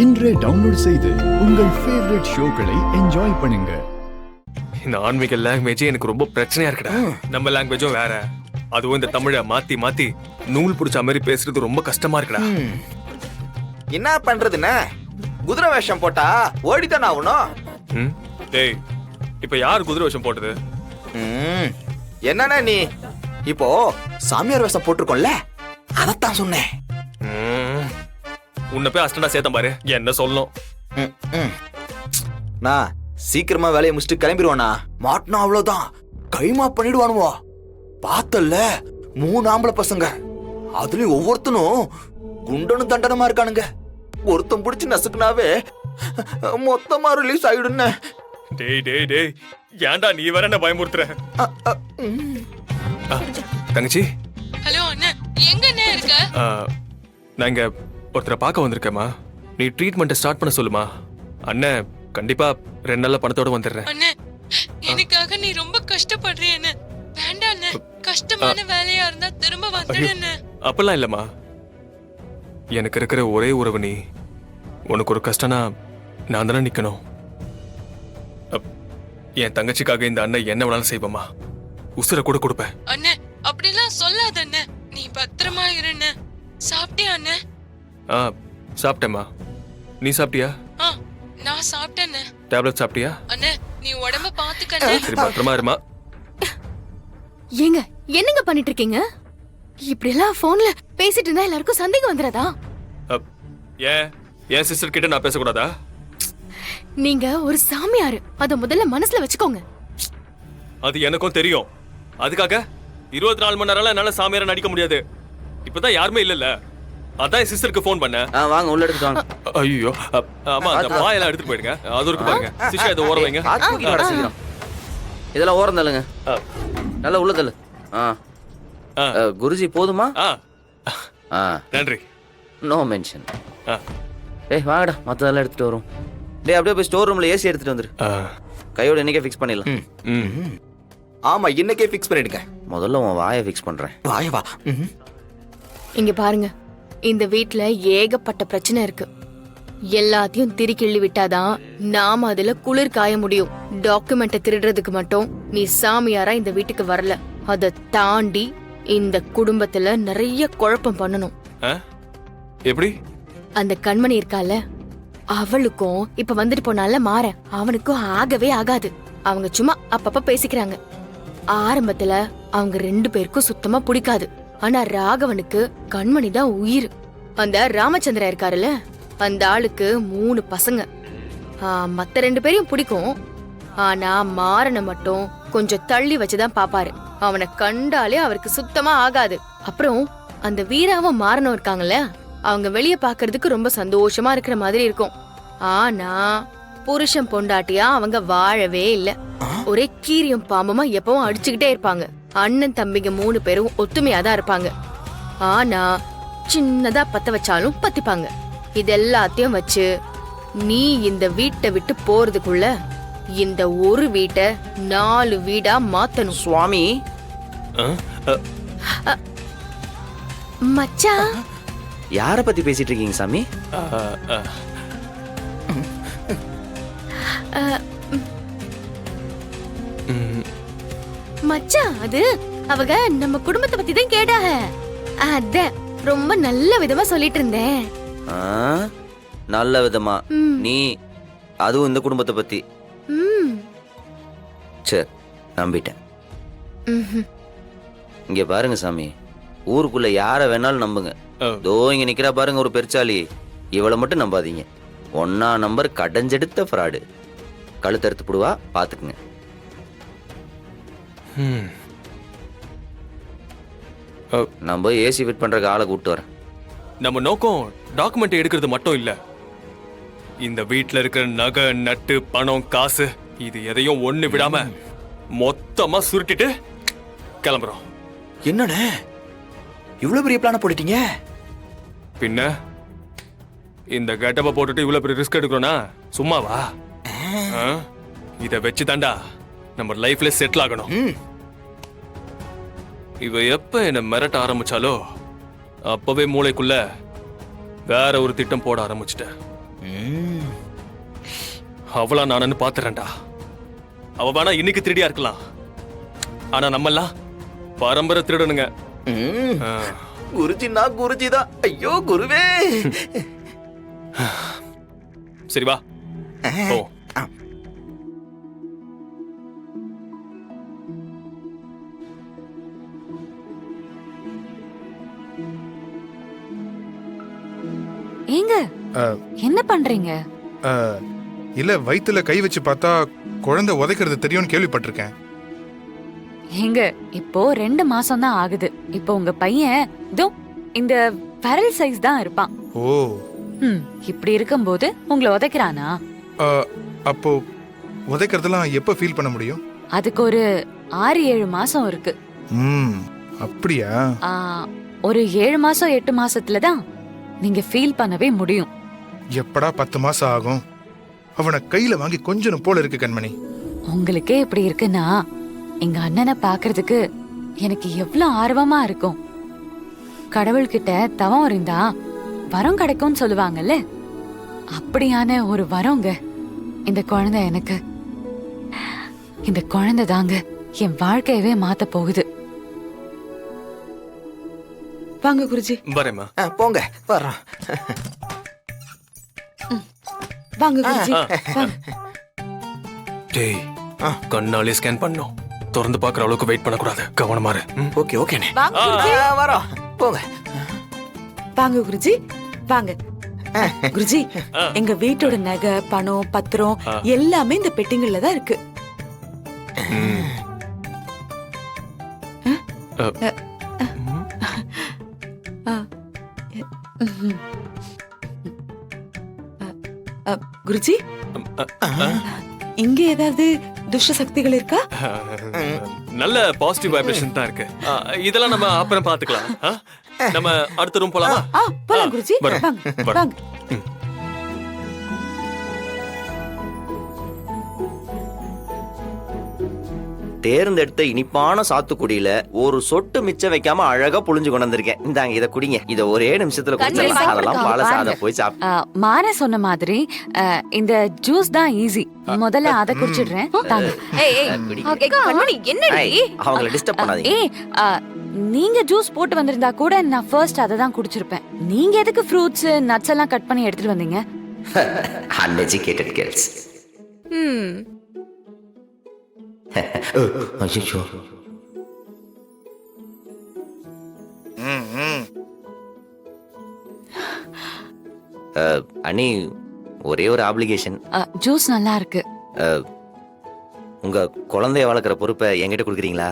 இன்றே டவுன்லோட் செய்து உங்கள் ஃபேவரட் ஷோக்களை என்ஜாய் பண்ணுங்க. இந்த ஆன்மீக லாங்குவேஜ் எனக்கு ரொம்ப பிரச்சனையா இருக்குடா. நம்ம லாங்குவேஜும் வேற, அதுவும் இந்த தமிழை மாத்தி மாத்தி நூல் பிடிச்ச மாதிரி பேசுறது ரொம்ப கஷ்டமா இருக்குடா. என்ன பண்றதுன்னு குதிரை வேஷம் போட்டா ஓடித்தானே ஆகணும். டேய், இப்ப யார் குதிரை வேஷம் போட்டது? என்னன்னா நீ இப்போ சாமியார் வேஷம் போட்டிருக்கோம்ல, அதத்தான் சொன்னேன். உன்னை போய் அஸ்டண்டா சேர்த்தம் பாரு, என்ன சொல்லணும். நான் சீக்கிரமா வேலையை முடிச்சுட்டு கிளம்பிடுவானா, மாட்டினா அவ்வளவுதான், கைமா பண்ணிடுவானுவோ. பார்த்தல்ல 3 ஆம்பளை பசங்க, அதுலயும் ஒவ்வொருத்தனும் குண்டனும் தண்டனமா இருக்கானுங்க. ஒருத்தன் பிடிச்சி நசுக்குனாவே மொத்தமா ரிலீஸ் ஆயிடுன்னு. டேய் டேய் டேய், ஏன்டா நீ வேற என்ன பயமுறுத்துற? தங்கச்சி. ஹலோ அண்ணா, எங்க அண்ணா இருக்க? நான் இங்க ஒருத்தரை பார்க்க வந்திருக்கேம்மா. நீ ட்ரீட்மெண்ட் ஸ்டார்ட் பண்ண சொல்லுமா. அண்ணன் கண்டிப்பா 2 நாள்ல பணத்தோட வந்துடுறேன். அண்ணா, எனக்காக நீ ரொம்ப கஷ்டப்படுறிய அண்ணா. வேண்டாம் அண்ணா, கஷ்டமான வேலையா இருந்தா திரும்ப வந்துடு அண்ணா. அப்பெல்லாம் இல்லம்மா, எனக்கு இருக்கிற ஒரே உறவு நீ. உனக்கு ஒரு கஷ்டம்னா நான் தானே நிக்கணும். என் தங்கச்சிக்காக இந்த அண்ணன் என்ன வேணாலும் செய்வமா, உசுர கூட கொடுப்பேன். அண்ணா, அப்படிலாம் சொல்லாத அண்ணா. நீ பத்திரமா இரு அண்ணா. சாப்பிட்டியா அண்ணா? சாப்பிட்டேம்மா. நீ சாப்பிட்டியா? நான் சாப்பிட்டேன் அண்ணா. டேப்லெட் சாப்பிட்டியா? அண்ணா, நீ உடம்ப பாத்துக்க அண்ணா. சரி, பத்திரமா இருமா. ஏங்க, என்னங்க பண்ணிட்டு இருக்கீங்க? இப்படி எல்லாம் போன்ல பேசிட்டு இருந்தா எல்லாருக்கும் சந்தேகம் வந்துறதா? என் சிஸ்டர் கிட்ட நான் பேசக்கூடாதா? நீங்க ஒரு சாமியாரு, அத முதல்ல மனசுல வச்சுக்கோங்க. அது எனக்கும் தெரியும். அதுக்காக 24 மணி நேரம் என்னால சாமியார நடிக்க முடியாது. இப்பதான் யாருமே இல்லல்ல, அதான் என் சிஸ்டருக்கு போன் பண்ணேன். வாங்க உள்ள எடுத்து வாங்க. ஐயோ, ஆமா, அந்த பாயெல்லாம் எடுத்துட்டு போயிடுங்க. அது இருக்கு பாருங்க. சிஷா, இதை ஓரம் வைங்க. இதெல்லாம் ஓரம் தள்ளுங்க, நல்லா உள்ள தள்ளு. குருஜி போதுமா? நன்றி. No mention. டேய் வாங்கடா, மற்றதெல்லாம் எடுத்துட்டு வரும். டேய் அப்படியே போய் ஸ்டோர் ரூம்ல ஏசி எடுத்துட்டு வந்துரு. கையோட இன்னைக்கே ஃபிக்ஸ் பண்ணிடலாம். ஆமா, இன்னைக்கே ஃபிக்ஸ் பண்ணிடுங்க. முதல்ல உன் வாயை ஃபிக்ஸ் பண்றேன். வாயவா. இங்க பாருங்க, இந்த வீட்ல ஏகப்பட்ட பிரச்சனை இருக்கு. எல்லாத்தையும் திருக்கிள்ளி விட்டாதான் நாம அதுல குளிர் காய முடியும். டாக்குமெண்ட்டை திருடுறதுக்கு மட்டும் நீ சாமியாரா இந்த வீட்டுக்கு வரல. அதை தாண்டி இந்த குடும்பத்துல நிறைய குழப்பம் பண்ணணும். எப்படி? அந்த கண்மணி இருக்கால, அவளுக்கும் இப்ப வந்துட்டு போனால மாற, அவனுக்கும் ஆகவே ஆகாது. அவங்க சும்மா அப்பப்ப பேசிக்கிறாங்க. ஆரம்பத்துல அவங்க 2 பேருக்கும் சுத்தமா பிடிக்காது. ஆனா ராகவனுக்கு கண்மணி தான் உயிர். அந்த ராமச்சந்திரா இருக்காருல்ல, அந்த ஆளுக்கு 3 பசங்க. மத்த 2 பேரையும் பிடிக்கும். ஆனா மாறனை மட்டும் கொஞ்சம் தள்ளி வச்சுதான் பாப்பாரு. அவனை கண்டாலே அவருக்கு சுத்தமா ஆகாது. அப்புறம் அந்த வீராவும் மாறனும் இருக்காங்கல்ல, அவங்க வெளிய பாக்குறதுக்கு ரொம்ப சந்தோஷமா இருக்கிற மாதிரி இருக்கும். ஆனா புருஷன் பொண்டாட்டியா அவங்க வாழவே இல்ல. ஒரே கீரியும் பாம்புமா எப்பவும் அடிச்சுக்கிட்டே இருப்பாங்க. அண்ணன் தம்பிங்க 3 பேரும் ஒத்துமையா தான் இருப்பாங்க. ஆனா சின்னதா பத்த வச்சாலும் பத்திப்பாங்க. இதெல்லாத்தையும் வச்சு நீ இந்த வீட்டை விட்டு போறதுக்குள்ள இந்த ஒரு வீட்டை 4 வீடா மாத்தணும். சுவாமி, மச்சான், யார பத்தி பேசிட்டு இருக்கீங்க சாமி? மச்சான், அது அவங்க நம்ம குடும்பத்தை பத்தி தான் கேட்டாங்க. அத ரொம்ப நல்ல விதமா சொல்லிட்டு இருந்தேன். நல்ல விதமா? நீ அதுவும் இந்த குடும்பத்தை பத்தி? சரி, நம்பிட்டேன். இங்க பாருங்க சாமி, ஊருக்குள்ள யார வேணாலும் நம்புங்க. தோ இங்க நிக்கிறா பாருங்க ஒரு பெருச்சாலி, இவளை மட்டும் நம்பாதீங்க. 1ஆம் நம்பர் கடைஞ்செடுத்த ஃப்ராடு. கழுத்தறுத்து போடுவா, பாத்துக்குங்க. நம்ம ஏசி ஃபிட் பண்றதுக்கு ஆளை கூப்பிட்டு வரேன். நம்ம நோக்கம் டாக்குமெண்ட் எடுக்கிறது மட்டும் இல்ல. இந்த வீட்ல இருக்கிற நகை நட்டு பணம் காசு இது எதையும் ஒண்ணு விடாம மொத்தமா சுருட்டிட்டு கிளம்புறோம். என்னண்ணே இவ்வளவு பெரிய பிளான போட்டுட்டீங்க? பின்ன இந்த கெட்டப்ப போட்டுட்டு இவ்வளவு பெரிய ரிஸ்க் எடுக்கிறோம்னா சும்மாவா? இத வச்சு தாண்டா நம்ம லைஃப்ல செட்டில் ஆகணும். இவ எப்ப என்ன மிரட்ட ஆரம்பிச்சாலோ அப்பவே மூளைக்குள்ள வேற ஒரு திட்டம் போட ஆரம்பிச்சிட்டேன். ம். அவளா நானு பாத்துறேன்டா. அவ வேணா இன்னைக்கு திருடியா இருக்கலாம், ஆனா நம்மெல்லாம் பரம்பரை திருடனுங்க. ம். ஆ. குருஜின்னா குருஜிதான். ஐயோ குருவே. சரி வா ஓ. ஏங்க என்ன பண்றீங்க? இல்ல வயித்துல கை வச்சு பார்த்தா குழந்தை உதைக்கிறது தெரியும்னு கேள்விப்பட்டிருக்கேன். ஏங்க இப்போ 2 மாசம் தான் ஆகுது. இப்போ உங்க பையன் இதோ இந்த விரல் சைஸ் தான் இருப்பான். ஓ இப்படி இருக்கும்போது உங்களை உதைக்கிறானா? அப்போ உதைக்கிறதெல்லாம் எப்ப ஃபீல் பண்ண முடியும்? அதுக்கு ஒரு 6-7 மாசம் இருக்கு. ம் அப்படியா? ஆ, ஒரு 7 மாசம் 8 மாசத்துல தான் நீங்க ஃபீல் பண்ணவே முடியும். எப்படா 10 மாசம் ஆகும்? அவனை கையில வாங்கி கொஞ்சம் போல இருக்கு கண்மணி. உங்களுக்கே இப்படி இருக்குன்னா எங்க அண்ணனை பாக்குறதுக்கு எனக்கு எவ்வளவு ஆர்வமா இருக்கும். கடவுள்கிட்ட தவம் இருந்தா வரம் கிடைக்கும்னு சொல்லுவாங்கல்ல, அப்படியான ஒரு வரங்க இந்த குழந்தை எனக்கு. இந்த குழந்தை தாங்க என் வாழ்க்கையவே மாத்த போகுது. வாங்க குருஜி, வரேம்மா. போங்க வர்றோம். வாங்க குருஜி, வாங்க. டேய், கண்ணாலே ஸ்கேன் பண்ணோம். திறந்து பாக்குற அளவுக்கு வெயிட் பண்ணக்கூடாது. கவனமா இரு. ம்? ஓகே ஓகேண்ணே. வாங்க குருஜி, வரோம். போங்க. வாங்க குருஜி, வாங்க. குருஜி, எங்க வீட்டோட நகை, பணம், பத்திரம் எல்லாமே இந்த பெட்டிங்கள்ல தான் இருக்கு. குருஜி, இங்க ஏதாவது துஷ்ட சக்திகள் இருக்கா? நல்ல பாசிட்டிவ் வைப்ரேஷன் தான் இருக்கு. இதெல்லாம் நம்ம அப்புறம் பாத்துக்கலாம். நம்ம அடுத்த ரூம் போலாமா? போலாம் குருஜி, வரோம். வாங்க வரோம். வாங்க. தேர்ந்தெடுத்த இனிப்பான சாத்துக்குடியில ஒரு சொட்டு மிச்சம் வைக்காம அழகா புழிஞ்சு கொண்டு வந்திருக்கேன். இந்தாங்க இத குடிங்க. இத ஒரே நிமிஷத்துல குடிச்சிடலாம். அதெல்லாம் பழச அத போய் சாப்பிட்டு. மாற சொன்ன மாதிரி இந்த ஜூஸ் தான் ஈஸி. முதல்ல அத குடிச்சிடுறேன். தாங்க. அவங்கள டிஸ்டர்ப் பண்ணாதீங்க. ஏய், நீங்க ஜூஸ் போட்டு வந்திருந்தா கூட நான் ஃபர்ஸ்ட் அதை தான் குடிச்சிருப்பேன். நீங்க எதுக்கு ஃப்ரூட்ஸ் நட்ஸ் எல்லாம் கட் பண்ணி எடுத்துட்டு வந்தீங்க? Uneducated girls. ஐயோ. அண்ணி, ஒரே ஒரு ஆப்ளிகேஷன். ஜூஸ் நல்லா இருக்கு. உங்க குழந்தைய வளர்க்குற பொறுப்பை என்கிட்ட கொடுக்குறீங்களா?